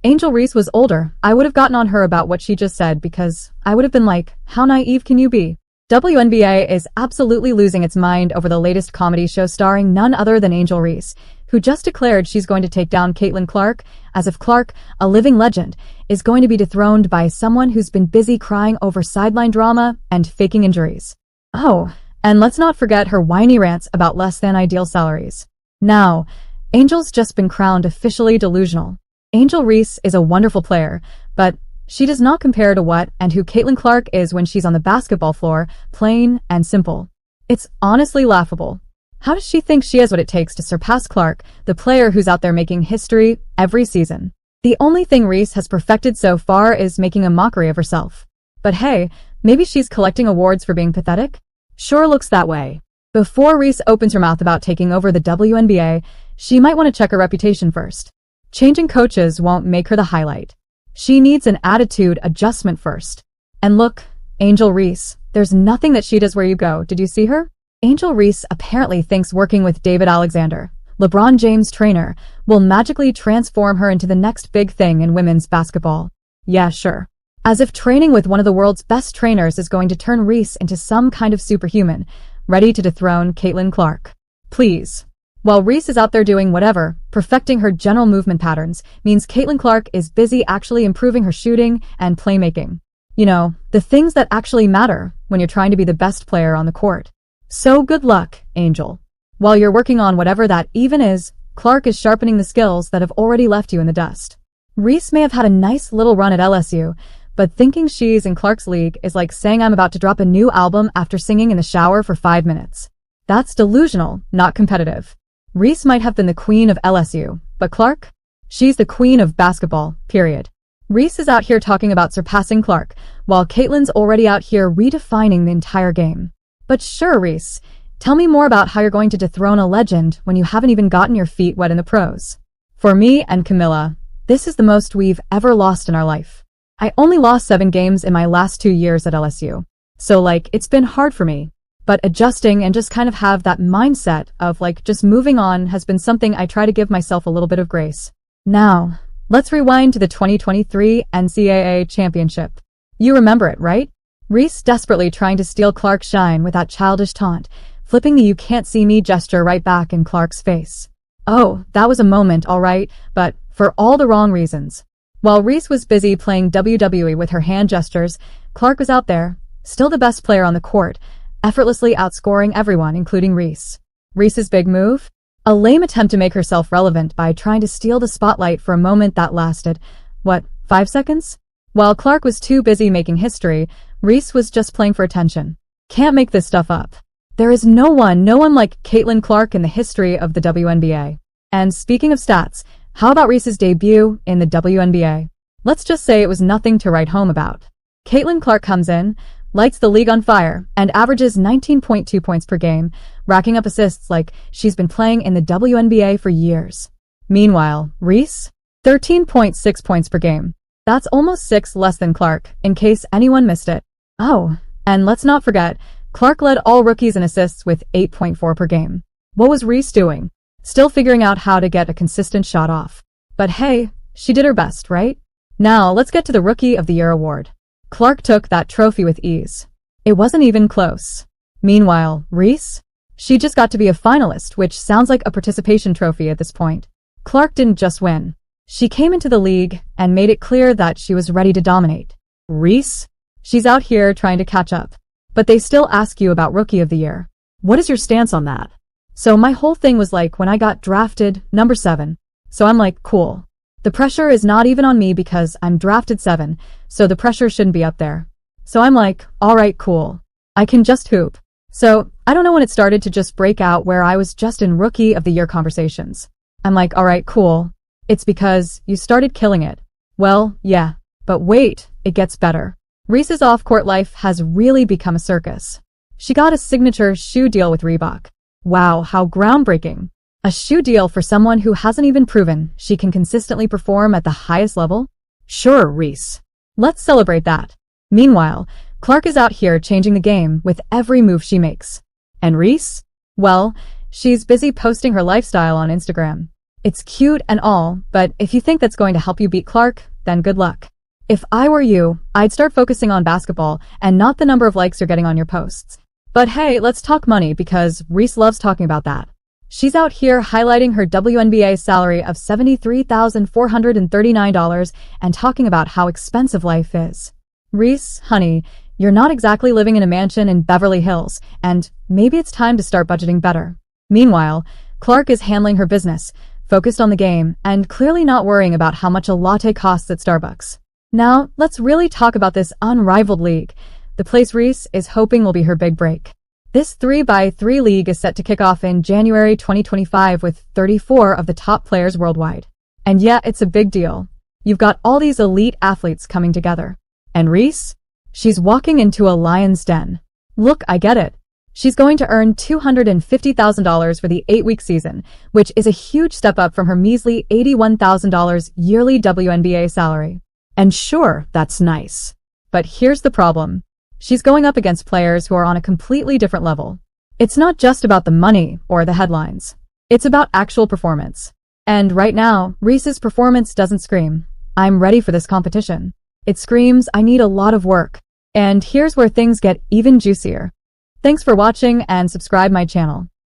Angel Reese was older, I would have gotten on her about what she just said because I would have been like, how naive can you be? WNBA is absolutely losing its mind over the latest comedy show starring none other than Angel Reese, who just declared she's going to take down Caitlin Clark, as if Clark, a living legend, is going to be dethroned by someone who's been busy crying over sideline drama and faking injuries. Oh, and let's not forget her whiny rants about less than ideal salaries. Now, Angel's just been crowned officially delusional. Angel Reese is a wonderful player, but she does not compare to what and who Caitlin Clark is when she's on the basketball floor, plain and simple. It's honestly laughable. How does she think she has what it takes to surpass Clark, the player who's out there making history every season? The only thing Reese has perfected so far is making a mockery of herself. But hey, maybe she's collecting awards for being pathetic? Sure looks that way. Before Reese opens her mouth about taking over the WNBA, she might want to check her reputation first. Changing coaches won't make her the highlight. She needs an attitude adjustment first. And look, Angel Reese, there's nothing that she does where you go. Did you see her? Angel Reese apparently thinks working with David Alexander, LeBron James' trainer, will magically transform her into the next big thing in women's basketball. Yeah, sure. As if training with one of the world's best trainers is going to turn Reese into some kind of superhuman, ready to dethrone Caitlin Clark. Please. While Reese is out there doing whatever, perfecting her general movement patterns means Caitlin Clark is busy actually improving her shooting and playmaking. You know, the things that actually matter when you're trying to be the best player on the court. So good luck, Angel. While you're working on whatever that even is, Clark is sharpening the skills that have already left you in the dust. Reese may have had a nice little run at LSU, but thinking she's in Clark's league is like saying I'm about to drop a new album after singing in the shower for 5 minutes. That's delusional, not competitive. Reese might have been the queen of LSU, but Clark? She's the queen of basketball, period. Reese is out here talking about surpassing Clark, while Caitlin's already out here redefining the entire game. But sure, Reese, tell me more about how you're going to dethrone a legend when you haven't even gotten your feet wet in the pros. For me and Camilla, this is the most we've ever lost in our life. I only lost 7 games in my last 2 years at LSU. So it's been hard for me. But adjusting and just kind of have that mindset of just moving on has been something I try to give myself a little bit of grace. Now, let's rewind to the 2023 NCAA championship. You remember it, right? Reese desperately trying to steal Clark's shine with that childish taunt, flipping the "you can't see me" gesture right back in Clark's face. Oh, that was a moment, alright, but for all the wrong reasons. While Reese was busy playing WWE with her hand gestures, Clark was out there, still the best player on the court, effortlessly outscoring everyone, including Reese. Reese's big move? A lame attempt to make herself relevant by trying to steal the spotlight for a moment that lasted, 5 seconds? While Clark was too busy making history, Reese was just playing for attention. Can't make this stuff up. There is no one like Caitlin Clark in the history of the WNBA. And speaking of stats, how about Reese's debut in the WNBA? Let's just say it was nothing to write home about. Caitlin Clark comes in, lights the league on fire, and averages 19.2 points per game, racking up assists like she's been playing in the WNBA for years. Meanwhile, Reese? 13.6 points per game. That's almost 6 less than Clark, in case anyone missed it. Oh, and let's not forget, Clark led all rookies in assists with 8.4 per game. What was Reese doing? Still figuring out how to get a consistent shot off. But hey, she did her best, right? Now, let's get to the Rookie of the Year award. Clark took that trophy with ease. It wasn't even close. Meanwhile, Reese? She just got to be a finalist, which sounds like a participation trophy at this point. Clark didn't just win. She came into the league and made it clear that she was ready to dominate. Reese? She's out here trying to catch up. But they still ask you about Rookie of the Year. What is your stance on that? So my whole thing was when I got drafted, number 7. So I'm cool. The pressure is not even on me because I'm drafted 7, so the pressure shouldn't be up there. So I'm alright, cool. I can just hoop. So, I don't know when it started to just break out where I was just in Rookie of the Year conversations. I'm alright, cool. It's because you started killing it. Well, yeah. But wait, it gets better. Reese's off-court life has really become a circus. She got a signature shoe deal with Reebok. Wow, how groundbreaking. A shoe deal for someone who hasn't even proven she can consistently perform at the highest level? Sure, Reese. Let's celebrate that. Meanwhile, Clark is out here changing the game with every move she makes. And Reese? Well, she's busy posting her lifestyle on Instagram. It's cute and all, but if you think that's going to help you beat Clark, then good luck. If I were you, I'd start focusing on basketball and not the number of likes you're getting on your posts. But hey, let's talk money because Reese loves talking about that. She's out here highlighting her WNBA salary of $73,439 and talking about how expensive life is. Reese, honey, you're not exactly living in a mansion in Beverly Hills, and maybe it's time to start budgeting better. Meanwhile, Clark is handling her business, focused on the game, and clearly not worrying about how much a latte costs at Starbucks. Now, let's really talk about this unrivaled league, the place Reese is hoping will be her big break. This 3x3 league is set to kick off in January 2025 with 34 of the top players worldwide. And yeah, it's a big deal. You've got all these elite athletes coming together. And Reese? She's walking into a lion's den. Look, I get it. She's going to earn $250,000 for the 8-week season, which is a huge step up from her measly $81,000 yearly WNBA salary. And sure, that's nice. But here's the problem. She's going up against players who are on a completely different level. It's not just about the money or the headlines. It's about actual performance. And right now, Reese's performance doesn't scream, "I'm ready for this competition." It screams, "I need a lot of work." And here's where things get even juicier. Thanks for watching and subscribe my channel.